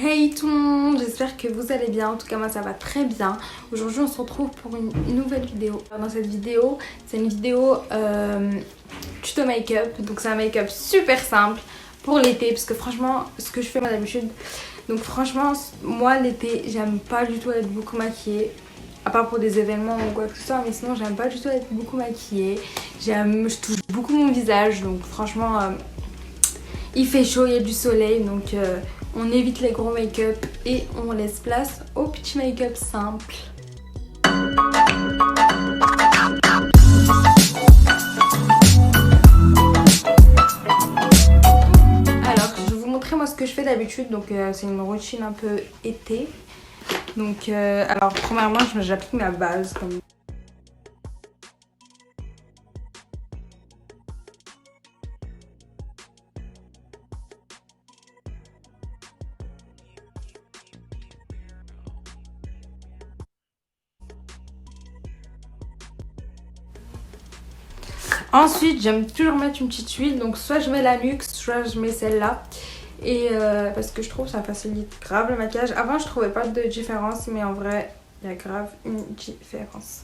Hey tout le monde, j'espère que vous allez bien, en tout cas moi ça va très bien. Aujourd'hui on se retrouve pour une nouvelle vidéo. Dans cette vidéo, c'est une vidéo tuto make-up, donc c'est un make-up super simple pour l'été parce que franchement ce que je fais moi d'habitude, donc franchement moi l'été j'aime pas du tout être beaucoup maquillée. À part pour des événements ou quoi que ce soit, mais sinon j'aime pas du tout être beaucoup maquillée. Je touche beaucoup mon visage, donc franchement il fait chaud, il y a du soleil, donc on évite les gros make-up et on laisse place au petit make-up simple. Alors je vais vous montrer moi ce que je fais d'habitude, donc c'est une routine un peu été. Donc alors premièrement j'applique ma base comme ensuite j'aime toujours mettre une petite huile, donc soit je mets la Luxe, soit je mets celle-là. Et parce que je trouve que ça facilite grave le maquillage. Avant je trouvais pas de différence, mais en vrai il y a grave une différence.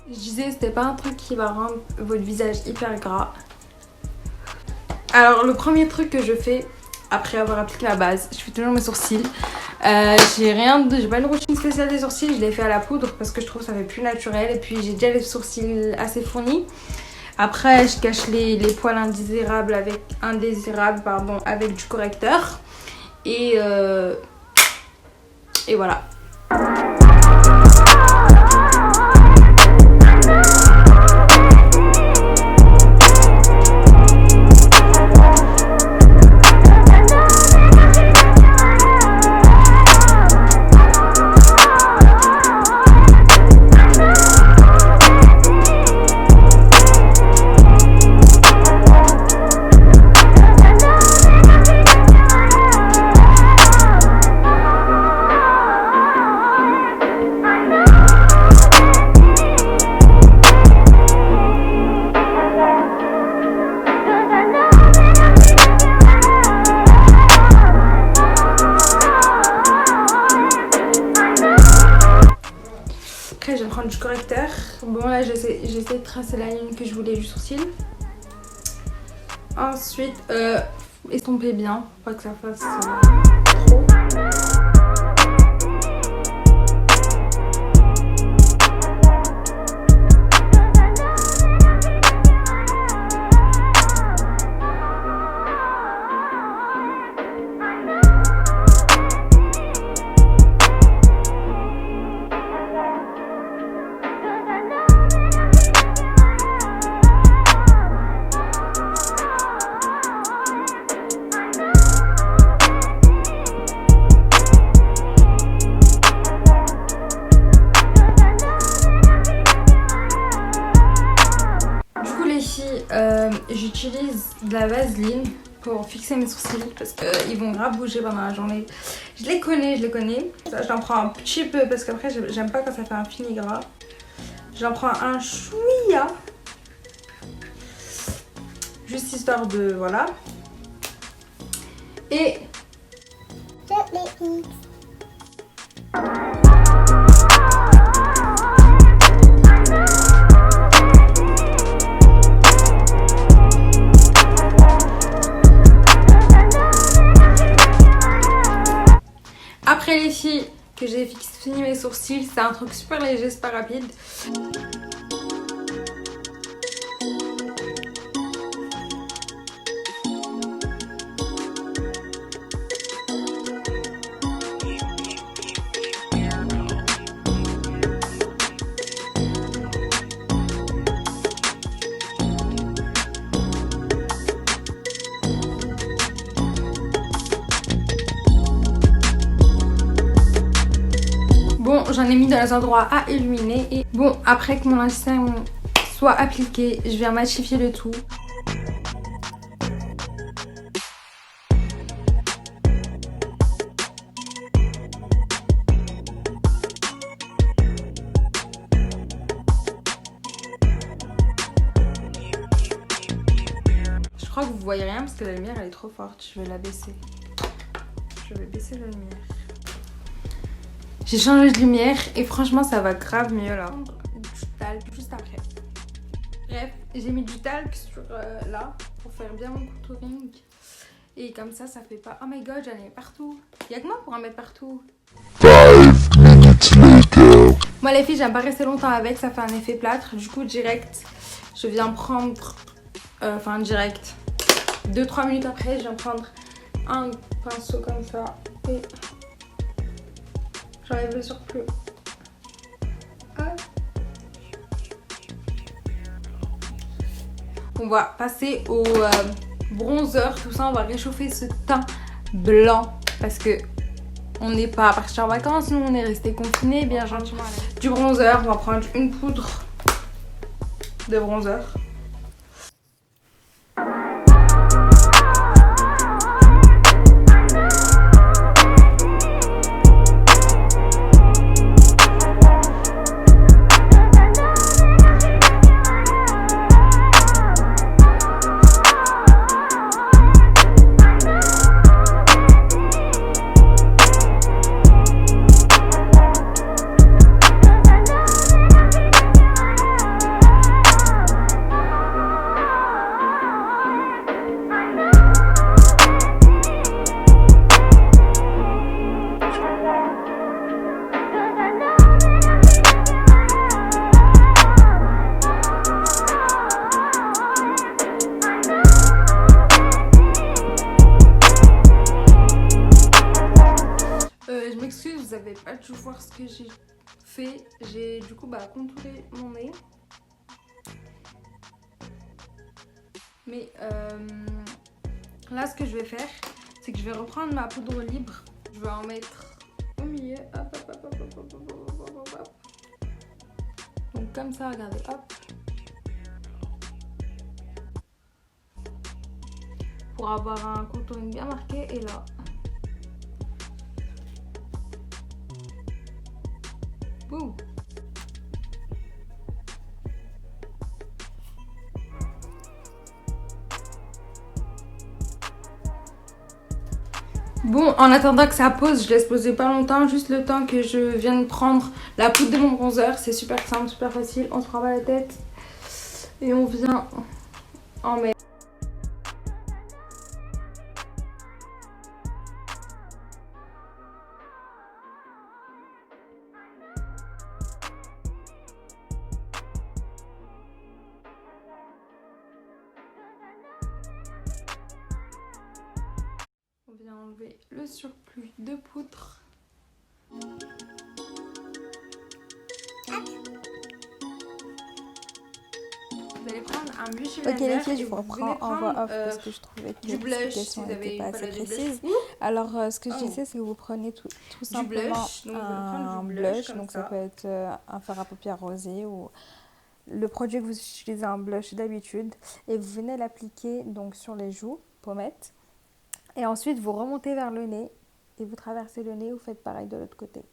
Je disais c'était pas un truc qui va rendre votre visage hyper gras. Alors le premier truc que je fais après avoir appliqué la base, je fais toujours mes sourcils. J'ai pas une routine spéciale des sourcils, je les fais à la poudre parce que je trouve que ça fait plus naturel. Et puis j'ai déjà les sourcils assez fournis. Après je cache les poils indésirables avec du correcteur. Et voilà. Après je vais prendre du correcteur. Bon là j'essaie de tracer la ligne que je voulais du sourcil. Ensuite estomper bien, pas que ça fasse trop. J'utilise de la vaseline pour fixer mes sourcils parce qu'ils vont grave bouger pendant la journée. Je les connais. Ça, j'en prends un petit peu parce qu'après j'aime pas quand ça fait un fini gras. J'en prends un chouïa. Juste histoire de... voilà. Et... après les filles, que j'ai fini mes sourcils, c'est un truc super léger, c'est pas rapide. Bon, j'en ai mis dans les endroits à illuminer. Et bon, après que mon linge soit appliqué, je viens matifier le tout. crois que vous voyez rien parce que la lumière elle est trop forte. Je vais la baisser. Je vais baisser la lumière. J'ai changé de lumière et franchement ça va grave mieux là. Du talc juste après. Bref, j'ai mis du talc sur là pour faire bien mon contouring. Et comme ça fait pas... Oh my god, j'en ai partout. Y'a que moi pour en mettre partout. 5 minutes later. Moi les filles, j'aime pas rester longtemps avec, ça fait un effet plâtre. Du coup direct, je viens prendre... Enfin direct. 2-3 minutes après, je viens prendre un pinceau comme ça. Et j'enlève le surplus. On va passer au bronzer, tout ça, on va réchauffer ce teint blanc parce que on n'est pas parti en vacances, nous on est resté confinés bien gentiment. Du bronzer, on va prendre une poudre de bronzer. Je m'excuse, vous n'avez pas dû voir ce que j'ai fait. J'ai du coup contouré mon nez. Mais là, ce que je vais faire, c'est que je vais reprendre ma poudre libre. Je vais en mettre au milieu. Hop, hop, hop, hop, hop, hop, hop, hop, hop, hop. Donc comme ça, regardez, hop. Pour avoir un contouring bien marqué. Et là. Boum. Bon, en attendant que ça pose, je laisse poser pas longtemps, juste le temps que je vienne prendre la poudre de mon bronzer. C'est super simple, super facile, on se prend pas la tête et on vient en mettre. On vient enlever le surplus de poudre. Vous allez prendre un blush Ok les filles, je vous vous reprends en voix off parce que je trouvais que du blush si l'explication vous avez n'était pas assez du blush. précise. Alors ce que je disais, c'est que vous prenez tout simplement blush, donc un du blush, comme donc ça peut être un fard à paupières rosé ou le produit que vous utilisez en blush d'habitude, et vous venez l'appliquer donc sur les joues, pommettes, et ensuite vous remontez vers le nez et vous traversez le nez, vous faites pareil de l'autre côté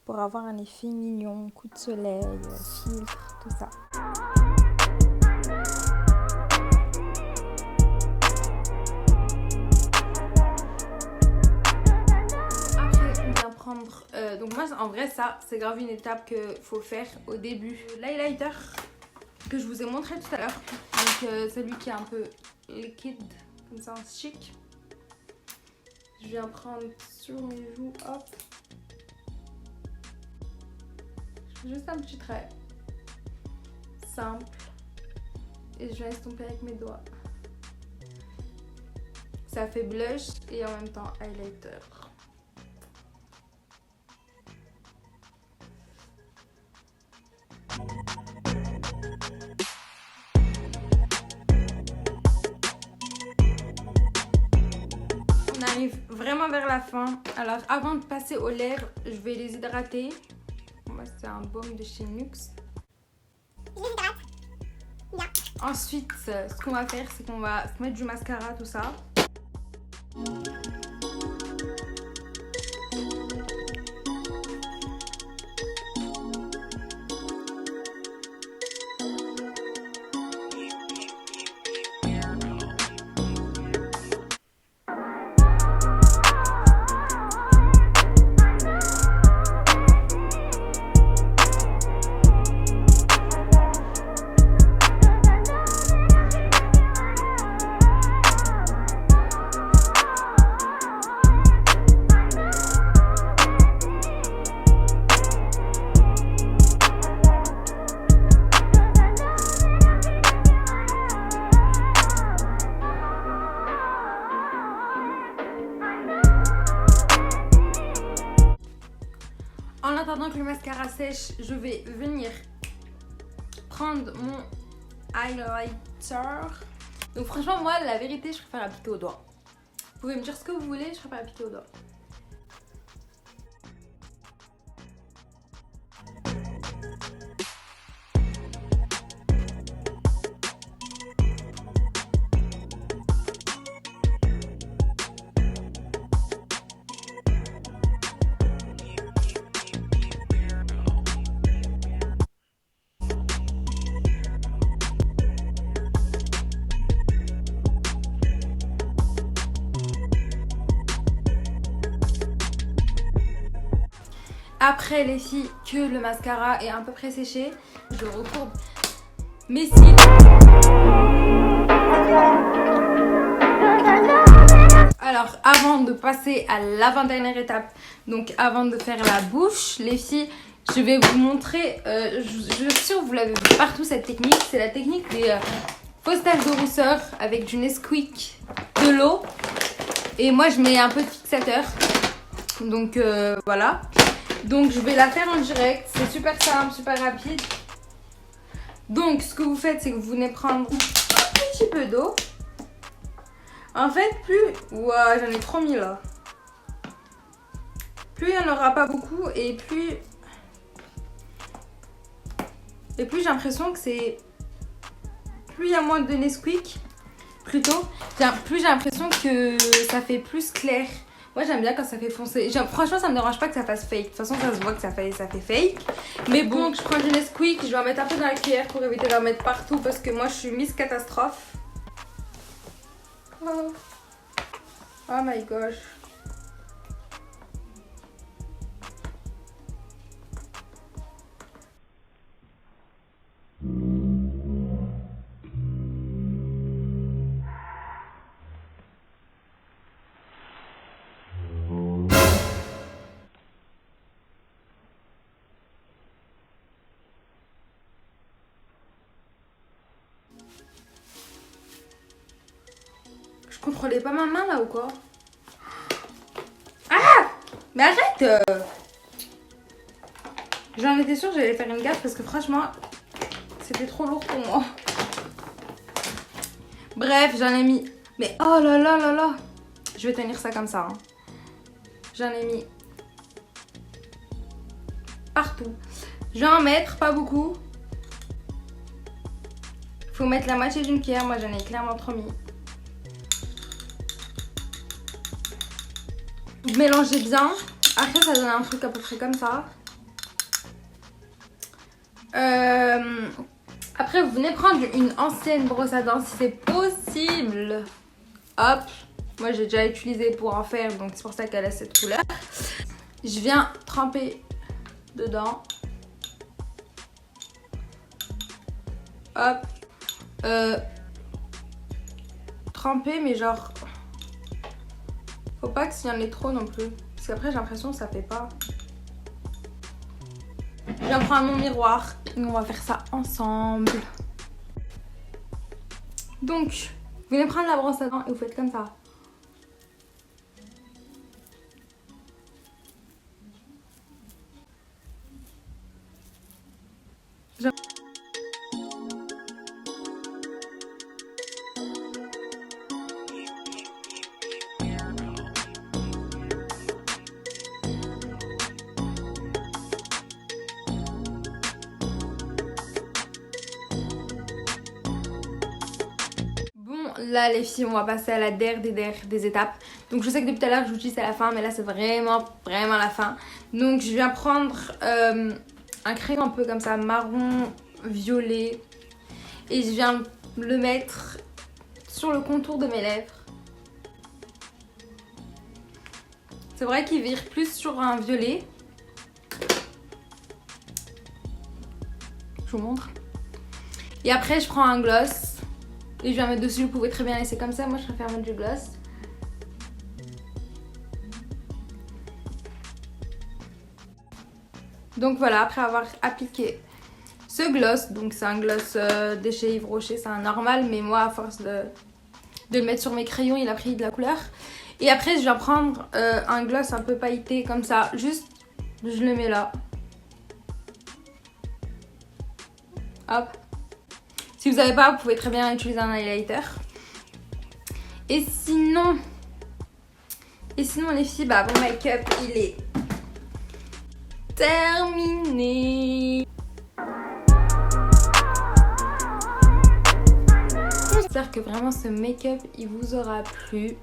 pour avoir un effet mignon, coup de soleil, filtre, tout ça. Prendre donc moi en vrai ça c'est grave une étape que faut faire au début. L'highlighter que je vous ai montré tout à l'heure, donc celui qui est un peu liquide comme ça, chic, je viens prendre sur mes joues, hop, je fais juste un petit trait simple et je viens estomper avec mes doigts. Ça fait blush et en même temps highlighter. On arrive vraiment vers la fin. Alors avant de passer aux lèvres, je vais les hydrater. Moi c'est un baume de chez Nuxe. Ensuite, ce qu'on va faire, c'est qu'on va se mettre du mascara, tout ça. attendant que le mascara sèche, je vais venir prendre mon highlighter. Donc franchement, moi, la vérité, je préfère appliquer au doigt. Vous pouvez me dire ce que vous voulez, je préfère appliquer au doigt. Après les filles, que le mascara est à peu près séché, je recourbe mes cils. Alors avant de passer à l'avant-dernière étape, donc avant de faire la bouche, les filles, je vais vous montrer, je suis sûre que vous l'avez vu partout cette technique, c'est la technique des fausses taches de rousseur avec du Nesquik, de l'eau, et moi je mets un peu de fixateur, donc voilà. Donc je vais la faire en direct, c'est super simple, super rapide. Donc ce que vous faites, c'est que vous venez prendre un petit peu d'eau. En fait, plus... Ouah, j'en ai trop mis là. Plus il n'y en aura pas beaucoup et plus... Et plus j'ai l'impression que c'est... Plus il y a moins de Nesquik, plutôt, plus j'ai l'impression que ça fait plus clair. Moi j'aime bien quand ça fait foncé. Franchement ça me dérange pas que ça fasse fake. De toute façon ça se voit que ça fait fake. Mais bon, donc je prends du Nesquik, je vais en mettre un peu dans la cuillère pour éviter d'en mettre partout parce que moi je suis Miss Catastrophe. Oh my gosh. Je contrôlais pas ma main là ou quoi? Ah! Mais arrête! J'en étais sûre que j'allais faire une gaffe parce que franchement, c'était trop lourd pour moi. Bref, j'en ai mis... Mais oh là là là là! Je vais tenir ça comme ça. Hein. J'en ai mis partout. Je vais en mettre, pas beaucoup. Faut mettre la moitié d'une cuillère. Moi, j'en ai clairement trop mis. Vous mélangez bien. Après, ça donne un truc à peu près comme ça. Après, vous venez prendre une ancienne brosse à dents si c'est possible. Hop. Moi, j'ai déjà utilisé pour en faire, donc c'est pour ça qu'elle a cette couleur. Je viens tremper dedans. Hop. Tremper, mais genre... Faut pas que s'il y en ait trop non plus. Parce qu'après, j'ai l'impression que ça fait pas. Je viens prendre mon miroir. Et on va faire ça ensemble. Donc, vous venez prendre la brosse à dents et vous faites comme ça. Là les filles, on va passer à la der des étapes. Donc je sais que depuis tout à l'heure je vous dis c'est la fin, mais là c'est vraiment la fin. Donc je viens prendre un crayon un peu comme ça, marron, violet. Et je viens le mettre sur le contour de mes lèvres. C'est vrai qu'il vire plus sur un violet. Je vous montre. Et après je prends un gloss. Et je viens mettre dessus, vous pouvez très bien laisser comme ça. Moi, je préfère mettre du gloss. Donc voilà, après avoir appliqué ce gloss, donc c'est un gloss de chez Yves Rocher, c'est un normal, mais moi, à force de le mettre sur mes crayons, il a pris de la couleur. Et après, je viens prendre un gloss un peu pailleté comme ça. Juste, je le mets là. Hop. Si vous n'avez pas, vous pouvez très bien utiliser un highlighter. Et sinon les filles, bah mon make-up il est terminé. J'espère que vraiment ce make-up il vous aura plu.